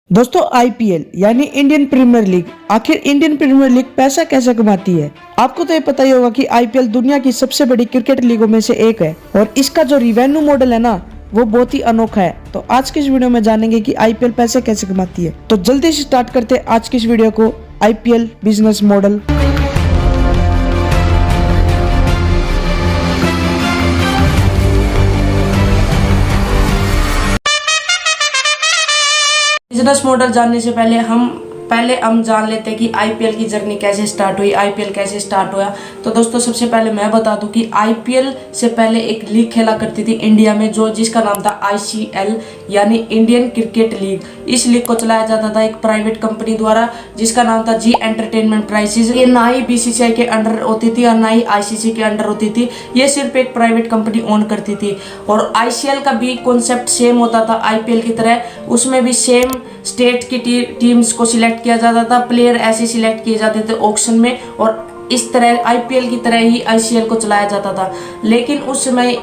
दोस्तों आईपीएल यानी Indian premiere league, आखिर इंडियन प्रीमियर लीग पैसा कैसे कमाती है। आपको तो ये पता ही होगा कि आईपीएल दुनिया की सबसे बड़ी क्रिकेट लीगों में से एक है और इसका जो रिवेन्यू मॉडल है ना वो बहुत ही अनोखा है। तो आज की इस वीडियो में जानेंगे कि आईपीएल पैसे कैसे कमाती है। तो जल्दी से स्टार्ट करते हैं आज की इस वीडियो को। IPL business model. Business model जानने से पहले हम जान लेते हैं कि आईपीएल की जर्नी कैसे स्टार्ट हुई, आईपीएल कैसे स्टार्ट हुआ। तो दोस्तों सबसे पहले मैं बता दूं कि आईपीएल से पहले एक लीग खेला करती थी इंडिया में जिसका नाम था आईसीएल यानी इंडियन क्रिकेट लीग। इस लीग को चलाया जाता था एक प्राइवेट कंपनी द्वारा जिसका नाम था जी एंटरटेनमेंट प्राइसेस। ये ना ही बीसीसीआई के अंडर होती थी और ना ही आईसीसी के अंडर होती थी, ये सिर्फ एक प्राइवेट कंपनी ओन करती थी। और आईसीएल का भी कॉन्सेप्ट सेम होता था आईपीएल की तरह, उसमें भी सेम स्टेट की टीम्स को सिलेक्ट किया जाता था, प्लेयर ऐसे सिलेक्ट किए जाते थे ऑक्शन में, और इस तरह आईपीएल की तरह ही आईसीएल को चलाया जाता था। लेकिन उस समय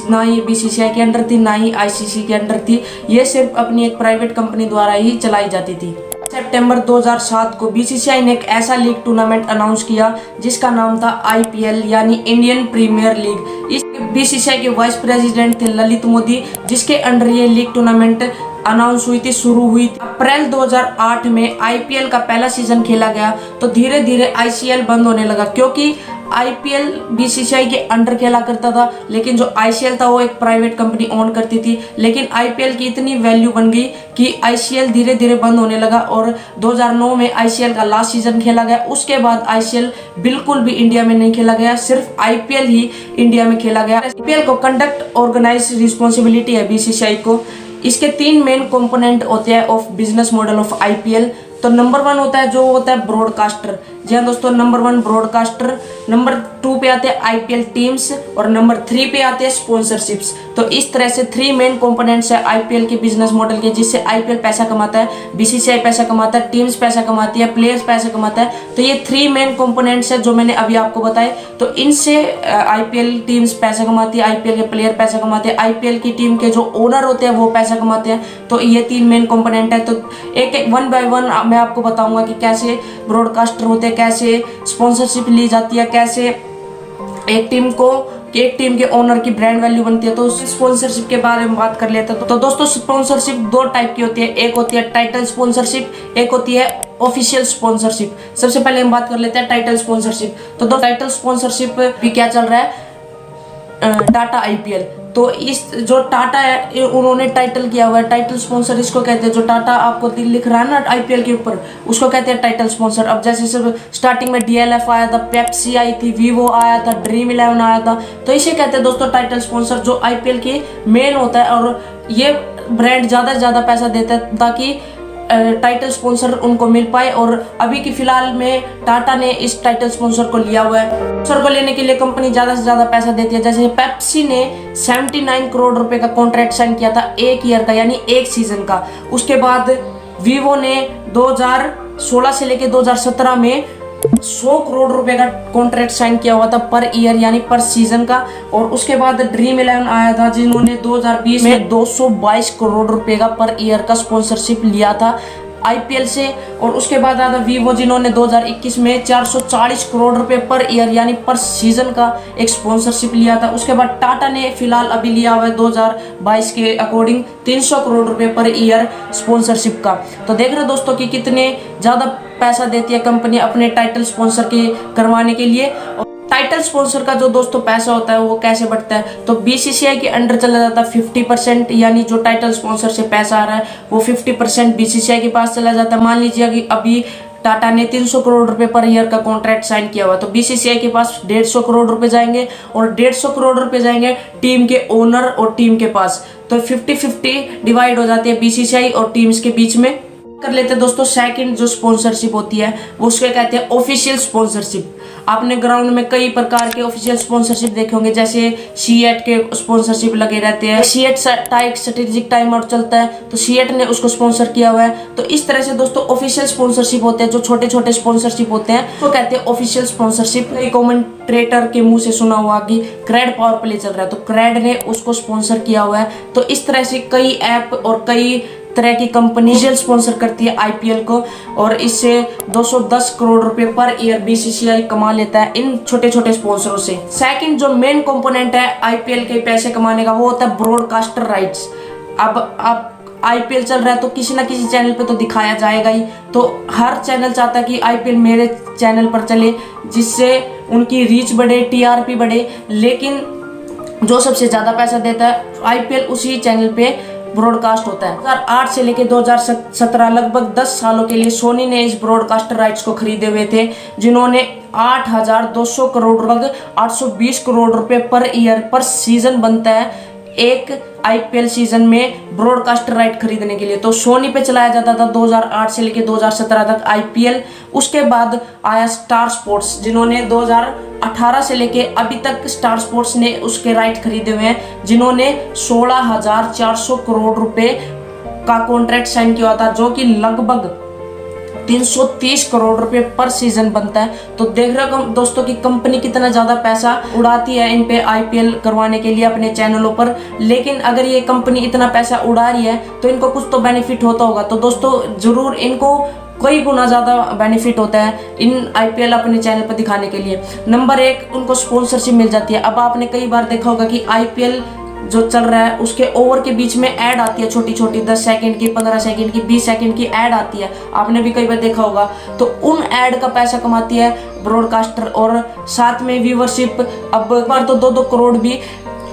ना ही बीसीसीआई के अंडर थी ना ही आईसीसी के अंडर थी, ये सिर्फ अपनी एक प्राइवेट कंपनी द्वारा ही चलाई जाती थी। सितंबर 2007 को बीसीसीआई ने एक ऐसा लीग टूर्नामेंट अनाउंस किया जिसका नाम था आईपीएल यानी इंडियन प्रीमियर लीग। इस बीसीसीआई के वाइस प्रेसिडेंट थे ललित मोदी, जिसके अंडर ये लीग टूर्नामेंट अनाउंस हुई थी, शुरू हुई थी। अप्रैल 2008 में आईपीएल का पहला सीजन खेला गया तो धीरे धीरे आईसीएल बंद होने लगा, क्योंकि आईपीएल बीसीसीआई के अंडर खेला करता था लेकिन जो आईसीएल था वो एक प्राइवेट कंपनी ओन करती थी। लेकिन आईपीएल की इतनी वैल्यू बन गई कि आईसीएल धीरे धीरे बंद होने लगा और 2009 में आईसीएल का लास्ट सीजन खेला गया। उसके बाद आईसीएल बिल्कुल भी इंडिया में नहीं खेला गया, सिर्फ आईपीएल ही इंडिया में खेला गया। आईपीएल को कंडक्ट ऑर्गेनाइज रिस्पॉन्सिबिलिटी है बीसीसीआई को। इसके 3 मेन कंपोनेंट होते हैं of business model of IPL. तो नंबर 1 होता है जो होता है ब्रॉडकास्टर। जी हाँ दोस्तों, नंबर 1 ब्रॉडकास्टर। नंबर 2 पे आते हैं आईपीएल टीम्स और नंबर 3 पे आते हैं स्पॉन्सरशिप्स। तो इस तरह से 3 मेन कंपोनेंट्स है आईपीएल के बिजनेस मॉडल के, जिससे आईपीएल पैसा कमाता है, बीसीसीआई पैसा कमाता है, टीम्स पैसा कमाती है, प्लेयर्स पैसा कमाता है। तो ये 3 मेन कंपोनेंट्स है जो मैंने अभी आपको बताए। तो इनसे आईपीएल टीम्स पैसा कमाती है, आईपीएल के प्लेयर पैसा कमाते हैं, आईपीएल की टीम के जो ओनर होते हैं वो पैसा कमाते हैं। तो ये 3 मेन कंपोनेंट है। तो एक 1 बाय 1 मैं आपको बताऊंगा कि कैसे ब्रॉडकास्टर होते हैं, कैसे स्पॉन्सरशिप ली जाती है, कैसे एक टीम के ओनर की ब्रांड वैल्यू बनती है। तो स्पॉन्सरशिप के बारे में बात कर लेते हैं। तो दोस्तों स्पॉन्सरशिप 2 टाइप की होती है, एक होती है टाइटल स्पॉन्सरशिप, एक होती है ऑफिशियल स्पॉन्सरशिप। सबसे पहले हम बात कर लेते हैं टाइटल स्पॉन्सरशिप। तो टाइटल स्पॉन्सरशिप भी क्या चल रहा है, टाटा आईपीएल। तो इस जो टाटा है उन्होंने टाइटल किया हुआ है, टाइटल स्पॉन्सर इसको कहते हैं। जो टाटा आपको लिख रहा है ना आईपीएल के ऊपर, उसको कहते हैं टाइटल स्पॉन्सर। अब जैसे सब स्टार्टिंग में डीएलएफ आया था, पेप्सी आई थी, वीवो आया था, ड्रीम 11 आया था, तो इसे कहते हैं दोस्तों टाइटल स्पॉन्सर, जो आईपीएल के मेन होता है। और ये ब्रांड ज्यादा से ज्यादा पैसा देता है ताकि टाइटल स्पॉन्सर उनको मिल पाए। और अभी की फिलहाल में टाटा ने इस टाइटल स्पॉन्सर को लिया हुआ है। स्पॉन्सर को लेने के लिए कंपनी ज्यादा से ज्यादा पैसा देती है। जैसे पेप्सी ने 79 करोड़ रुपए का कॉन्ट्रैक्ट साइन किया था 1 ईयर का यानी 1 सीजन का। उसके बाद वीवो ने 2016 से लेकर 2017 में 100 करोड़ रुपए का कॉन्ट्रैक्ट साइन किया हुआ था पर ईयर यानी पर सीजन का। और उसके बाद ड्रीम 11 आया था जिन्होंने 2020 में 222 करोड़ रुपए का पर ईयर का स्पॉन्सरशिप लिया था आईपीएल से। और उसके बाद आया था वीवो जिन्होंने 2021 में 440 करोड़ रुपए पर ईयर यानी पर सीजन का एक स्पॉन्सरशिप लिया था। उसके बाद टाटा ने फिलहाल अभी लिया हुआ है 2022 के अकॉर्डिंग 300 करोड़ रुपए पर ईयर स्पॉन्सरशिप का। तो देख रहे हो दोस्तों कि कितने ज्यादा पैसा देती है कंपनी अपने टाइटल स्पॉन्सर के करवाने के लिए। टाइटल स्पॉन्सर का जो दोस्तों पैसा होता है वो कैसे बढ़ता है, तो बीसीसीआई के अंडर चला जाता है 50%, यानी जो टाइटल स्पॉन्सर से पैसा आ रहा है वो 50% बीसीसीआई के पास चला जाता है। मान लीजिए कि अभी टाटा ने 300 करोड़ रुपए पर ईयर का कॉन्ट्रैक्ट साइन किया हुआ, तो बीसीसीआई के पास 150 करोड़ रुपए जाएंगे और 150 करोड़ रुपए जाएंगे टीम के ओनर और टीम के पास। तो 50-50 डिवाइड हो जाती है बीसीसीआई और टीम्स के बीच में। कर लेते हैं दोस्तों सेकंड जो स्पॉन्सरशिप होती है वो उसको कहते हैं ऑफिशियल स्पॉन्सरशिप। आपने ग्राउंड में कई प्रकार के ऑफिशियल स्पॉन्सरशिप देखे होंगे, जैसे सीएट के स्पॉन्सरशिप लगे रहते हैं। सीएट का एक स्ट्रेटेजिक टाइम आउट चलता है तो सीएट ने उसको स्पॉन्सर किया हुआ है। तो इस तरह से दोस्तों ऑफिशियल स्पॉन्सरशिप होते हैं, जो छोटे छोटे स्पॉन्सरशिप होते हैं तो कहते हैं ऑफिशियल स्पॉन्सरशिप। कमेंटेटर के मुंह से सुना हुआ कि क्रेड पावर प्ले चल रहा है तो क्रेड ने उसको स्पॉन्सर किया हुआ है। तो इस तरह से कई ऐप और कई तरह की कंपनी स्पॉन्सर करती है आईपीएल को, और इससे 210 करोड़ रुपए पर ईयर बीसीसीआई कमा लेता है इन छोटे छोटे स्पॉन्सरों से। सेकंड जो मेन कंपोनेंट है आईपीएल के पैसे कमाने का, वो होता है ब्रॉडकास्टर राइट्स। अब आईपीएल चल रहा है तो किसी ना किसी चैनल पे तो दिखाया जाएगा ही, तो हर चैनल चाहता है कि आईपीएल मेरे चैनल पर चले, जिससे उनकी रीच बढ़े, टीआरपी बढ़े। लेकिन जो सबसे ज्यादा पैसा देता है आईपीएल, उसी चैनल पे ब्रॉडकास्ट होता है। 2008 से लेकर 2017 लगभग 10 सालों के लिए सोनी ने इस ब्रॉडकास्टर राइट्स को खरीदे हुए थे, जिन्होंने 8,200 करोड़ लगभग 820 करोड़ रुपए पर ईयर पर सीजन बनता है एक आईपीएल सीजन में ब्रॉडकास्टर राइट खरीदने के लिए। तो सोनी पे चलाया जाता था 2008 से लेकर 2017 तक आईपीएल। उसके बाद आया स्टार स्पोर्ट्स, जिन्होंने 2018 से लेके अभी तक स्टार स्पोर्ट्स ने उसके राइट खरीदे हुए हैं, जिन्होंने 16,400 करोड़ रुपए का कॉन्ट्रैक्ट साइन किया था, जो कि लगभग 330 करोड़ रुपए पर सीजन बनता है। तो देख रहे हो दोस्तों कि कंपनी कितना ज्यादा पैसा उड़ाती है इन पे आईपीएल करवाने के लिए अपने चैनलों पर। लेकिन अगर ये कंपनी इतना पैसा उड़ा रही है तो इनको कुछ तो बेनिफिट होता होगा। तो दोस्तों जरूर इनको कई गुना ज्यादा बेनिफिट होता है इन आईपीएल अपने चैनल पर दिखाने के लिए। नंबर 1, उनको स्पॉन्सरशिप मिल जाती है। अब आपने कई बार देखा होगा कि आईपीएल जो चल रहा है उसके ओवर के बीच में ऐड आती है, छोटी छोटी 10 सेकंड की, 15 सेकंड की, 20 सेकंड की ऐड आती है, आपने भी कई बार देखा होगा। तो उन ऐड का पैसा कमाती है ब्रॉडकास्टर, और साथ में व्यूवरशिप। अब एक बार तो 2-2 करोड़ भी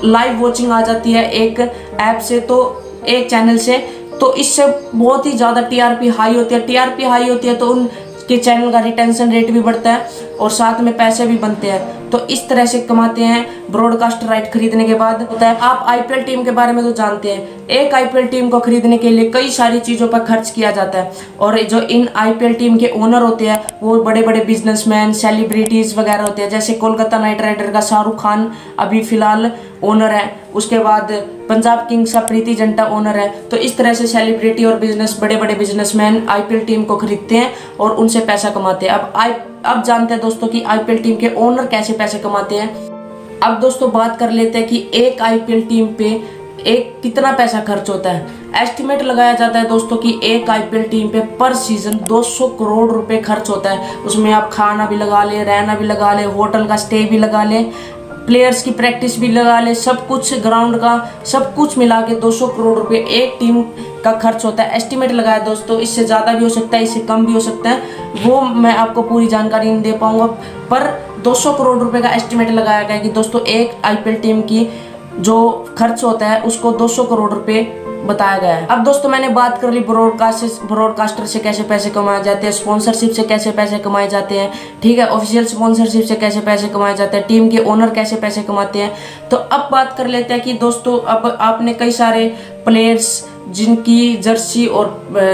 लाइव वॉचिंग आ जाती है एक ऐप से, तो एक चैनल से। तो इससे बहुत ही ज्यादा टीआरपी हाई होती है। टीआरपी हाई होती है तो उनके चैनल का रिटेंशन रेट भी बढ़ता है और साथ में पैसे भी बनते हैं। तो इस तरह से कमाते हैं ब्रॉडकास्टर राइट खरीदने के बाद। होता है, आप आईपीएल टीम के बारे में तो जानते हैं, एक आईपीएल टीम को खरीदने के लिए कई सारी चीजों पर खर्च किया जाता है। और जो इन आईपीएल टीम के ओनर होते हैं वो बड़े बड़े बिजनेसमैन, सेलिब्रिटीज वगैरह होते हैं। जैसे कोलकाता नाइट राइडर का शाहरुख खान अभी फिलहाल ओनर है, उसके बाद पंजाब किंग्स का प्रीति जिंटा ओनर है। तो इस तरह से सेलिब्रिटी और बड़े बड़े बिजनेसमैन आईपीएल टीम को खरीदते हैं और उनसे पैसा कमाते हैं। अब जानते हैं दोस्तों कि आईपीएल टीम के ओनर कैसे पैसे कमाते हैं। अब दोस्तों बात कर लेते हैं कि एक आईपीएल टीम पे कितना पैसा खर्च होता है। एस्टिमेट लगाया जाता है दोस्तों कि एक आईपीएल टीम पे पर सीजन 200 करोड़ रुपए खर्च होता है। उसमें आप खाना भी लगा ले, रहना भी लगा ले, होटल का स्टे भी लगा ले, प्लेयर्स की प्रैक्टिस भी लगा ले, सब कुछ, ग्राउंड का सब कुछ मिला के 200 करोड़ रुपए एक टीम का खर्च होता है। एस्टिमेट लगाया दोस्तों, इससे ज़्यादा भी हो सकता है, इससे कम भी हो सकता है, वो मैं आपको पूरी जानकारी नहीं दे पाऊंगा। पर 200 करोड़ रुपए का एस्टिमेट लगाया गया कि दोस्तों एक आईपीएल टीम की जो खर्च होता है उसको 200 करोड़ रुपए बताया गया है। अब दोस्तों मैंने बात कर ली ब्रॉडकास्टर से कैसे पैसे कमाए जाते हैं, स्पॉन्सरशिप से कैसे पैसे कमाए जाते हैं, ठीक है, ऑफिशियल स्पॉन्सरशिप से कैसे पैसे कमाए जाते हैं, टीम के ओनर कैसे पैसे कमाते हैं। तो अब बात कर लेते हैं कि दोस्तों अब आपने कई सारे प्लेयर्स जिनकी जर्सी और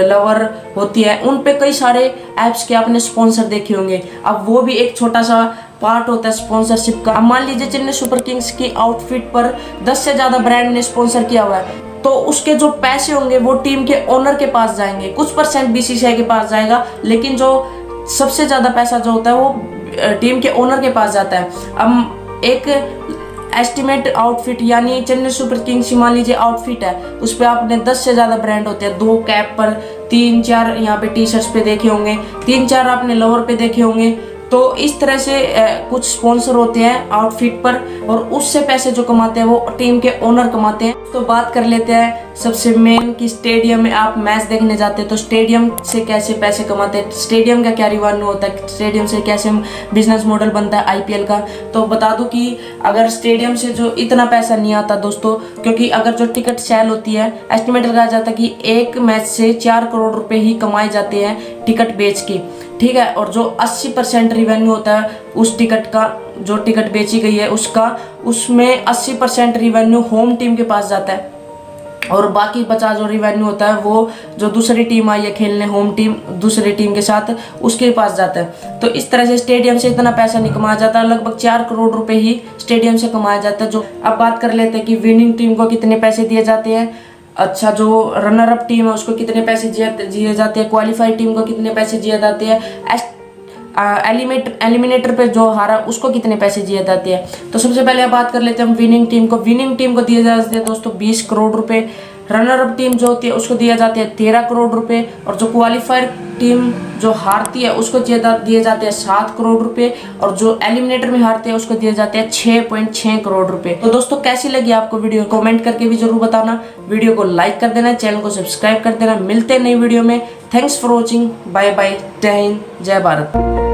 लवर होती है उन पे कई सारे ऐप्स के आपने स्पॉन्सर देखे होंगे। अब वो भी एक छोटा सा पार्ट होता है स्पॉन्सरशिप का। अब मान लीजिए चेन्नई सुपर किंग्स की आउटफिट पर 10 से ज्यादा ब्रांड ने स्पॉन्सर किया हुआ है, तो उसके जो पैसे होंगे वो टीम के ओनर के पास जाएंगे, कुछ परसेंट बीसीसीआई के पास जाएगा, लेकिन जो सबसे ज्यादा पैसा जो होता है वो टीम के ओनर के पास जाता है। अब एक एस्टिमेट आउटफिट यानी चेन्नई सुपर किंग्स मान लीजिए आउटफिट है, उस पर आपने 10 से ज्यादा ब्रांड होते हैं, 2 कैप पर, 3-4 यहाँ पे टी शर्ट्स पे देखे होंगे, 3-4 आपने लोअर पे देखे होंगे। तो इस तरह से कुछ स्पॉन्सर होते हैं आउटफिट पर, और उससे पैसे जो कमाते हैं वो टीम के ओनर कमाते हैं। तो बात कर लेते हैं सबसे मेन कि स्टेडियम में आप मैच देखने जाते हैं तो स्टेडियम से कैसे पैसे कमाते हैं, स्टेडियम का क्या रिवेन्यू होता है, स्टेडियम से कैसे बिजनेस मॉडल बनता है आईपीएल का। तो बता दूं कि अगर स्टेडियम से जो इतना पैसा नहीं आता दोस्तों, क्योंकि अगर जो टिकट सेल होती है, एस्टिमेट लगाया जाता है कि एक मैच से 4 करोड़ रुपए ही कमाए जाते हैं टिकट बेच के, ठीक है। और जो 80% रिवेन्यू होता है उस टिकट का, जो टिकट बेची गई है उसका, उसमें 80% रिवेन्यू होम टीम के पास जाता है, और बाकी बचा जो रिवेन्यू होता है वो जो दूसरी टीम आई है खेलने, होम टीम दूसरी टीम के साथ, उसके पास जाता है। तो इस तरह से स्टेडियम से इतना पैसा नहीं कमाया जाता, लगभग 4 करोड़ रुपए ही स्टेडियम से कमाया जाता है। जो अब बात कर लेते हैं कि विनिंग टीम को कितने पैसे दिए जाते हैं। अच्छा, जो रनर अप टीम है उसको कितने पैसे दिए जाते हैं, क्वालिफाइड टीम को कितने पैसे दिए जाते हैं, एलिमिनेटर पे जो हारा उसको कितने पैसे दिए जाते हैं। तो सबसे पहले बात कर लेते हैं हम विनिंग टीम को। विनिंग टीम को दिए जाते हैं दोस्तों 20 करोड़ रुपए रनर अप टीम जो होती है उसको दिया जाते हैं 13 करोड़ रुपए, और जो क्वालिफायर टीम जो हारती है उसको दिए जाते हैं 7 करोड़ रुपए, और जो एलिमिनेटर में हारते हैं उसको दिए जाते हैं 6.6 करोड़ रुपए। तो दोस्तों कैसी लगी आपको वीडियो, कमेंट करके भी जरूर बताना। वीडियो को लाइक कर देना, चैनल को सब्सक्राइब कर देना। मिलते हैं नई वीडियो में। Thanks for watching, bye bye, जय हिंद, जय भारत।